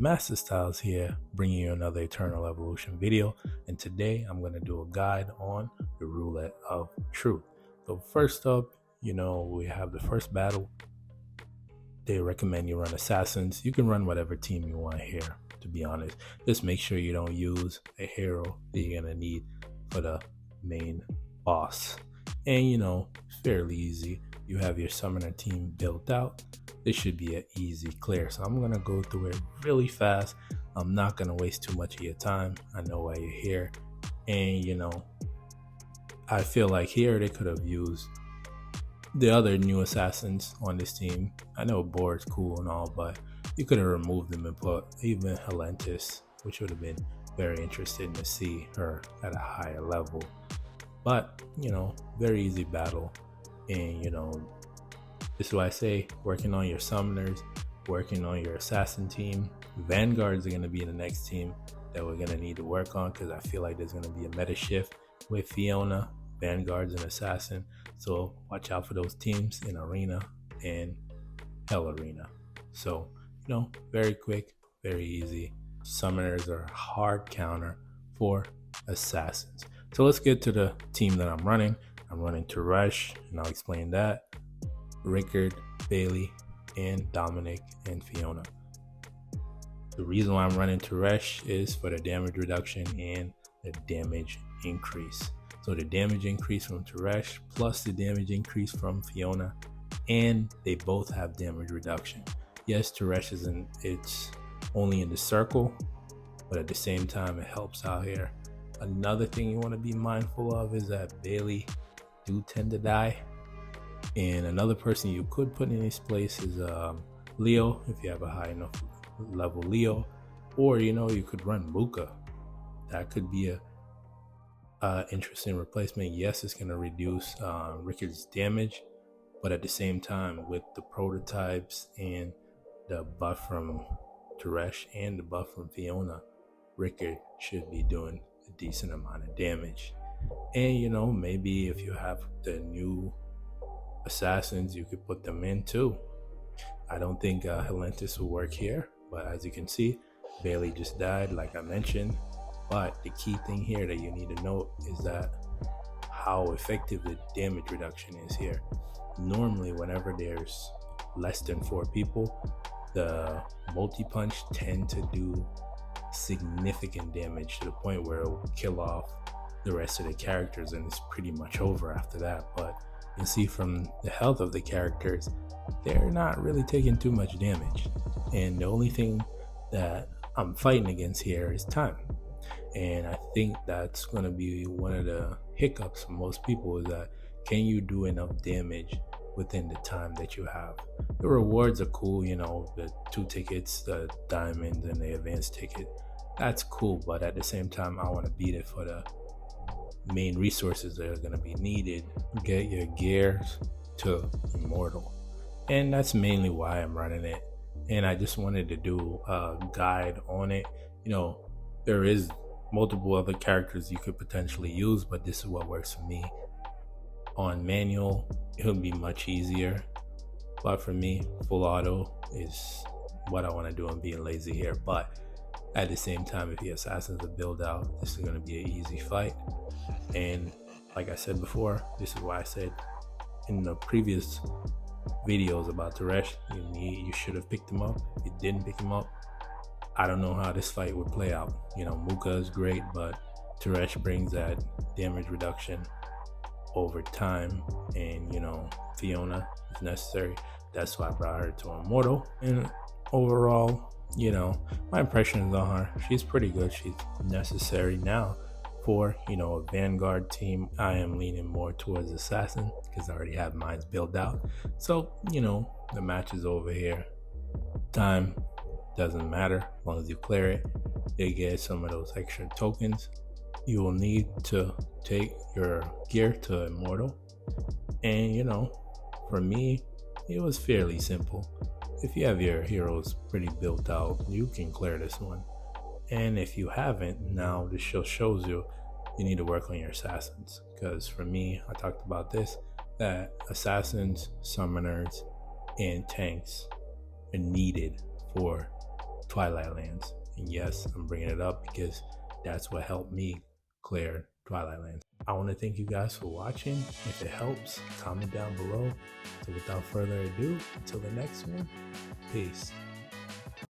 Masta Styles here, bringing you another Eternal Evolution video. And today I'm going to do a guide on the Roulette of Truth. So first up, we have the first battle. They recommend you run Assassins. You can run whatever team you want here, to be honest. Just make sure you don't use a hero that you're going to need for the main boss. And fairly easy. You have your summoner team built out. This should be an easy clear. So I'm going to go through it really fast. I'm not going to waste too much of your time. I know why you're here. And, I feel like here they could have used the other new assassins on this team. I know Board's cool and all, but you could have removed them and put even Helentis, which would have been very interesting to see her at a higher level. But, very easy battle. And, this is why I say working on your summoners, working on your assassin team. Vanguards are going to be the next team that we're going to need to work on, because I feel like there's going to be a meta shift with Fiona, Vanguards, and Assassin. So watch out for those teams in Arena and Hell Arena. So, very quick, very easy. Summoners are a hard counter for Assassins. So let's get to the team that I'm running. I'm running Teresh, and I'll explain that. Rickard, Bailey, and Dominic, and Fiona. The reason why I'm running Teresh is for the damage reduction and the damage increase. So the damage increase from Teresh plus the damage increase from Fiona, and they both have damage reduction. Yes, Teresh it's only in the circle, but at the same time it helps out here. Another thing you want to be mindful of is that Bailey do tend to die. And another person you could put in his place is Leo, if you have a high enough level Leo. Or, you could run Muka. That could be a interesting replacement. Yes, it's going to reduce Rickard's damage, but at the same time, with the prototypes and the buff from Teresh and the buff from Fiona, Rickard should be doing a decent amount of damage. And, maybe if you have the new assassins, you could put them in too. I don't think Helentis will work here, but as you can see, Bailey just died, like I mentioned. But the key thing here that you need to note is that how effective the damage reduction is here. Normally, whenever there's less than 4 people, the multi-punch tend to do significant damage to the point where it will kill off the rest of the characters, and it's pretty much over after that. But you can see from the health of the characters, they're not really taking too much damage. And the only thing that I'm fighting against here is time. And I think that's going to be one of the hiccups for most people, is that can you do enough damage within the time that you have? The rewards are cool, the 2 tickets, the diamonds and the advanced ticket. That's cool, but at the same time, I want to beat it for the main resources that are going to be needed. Get your gears to Immortal. And that's mainly why I'm running it. And I just wanted to do a guide on it. There is multiple other characters you could potentially use, but this is what works for me. On manual, it'll be much easier. But for me, full auto is what I want to do. I'm being lazy here. But at the same time, if the assassins are built out, this is going to be an easy fight. And like I said before, this is why I said in the previous videos about Teresh, you should have picked him up. If you didn't pick him up, I don't know how this fight would play out. Muka is great, but Teresh brings that damage reduction over time, and Fiona is necessary. That's why I brought her to Immortal. And overall, my impressions on her, she's pretty good. She's necessary now for a Vanguard team. I am leaning more towards Assassin because I already have mine built out. So the match is over here. Time doesn't matter as long as you clear it. They get some of those extra tokens. You will need to take your gear to Immortal. And for me, it was fairly simple. If you have your heroes pretty built out, you can clear this one. And if you haven't, now this shows you need to work on your assassins. Because for me, I talked about this, that assassins, summoners, and tanks are needed for Twilight lands. And yes, I'm bringing it up because that's what helped me clear Twilight lands. I want to thank you guys for watching. If it helps, comment down below. So without further ado, until the next one, peace.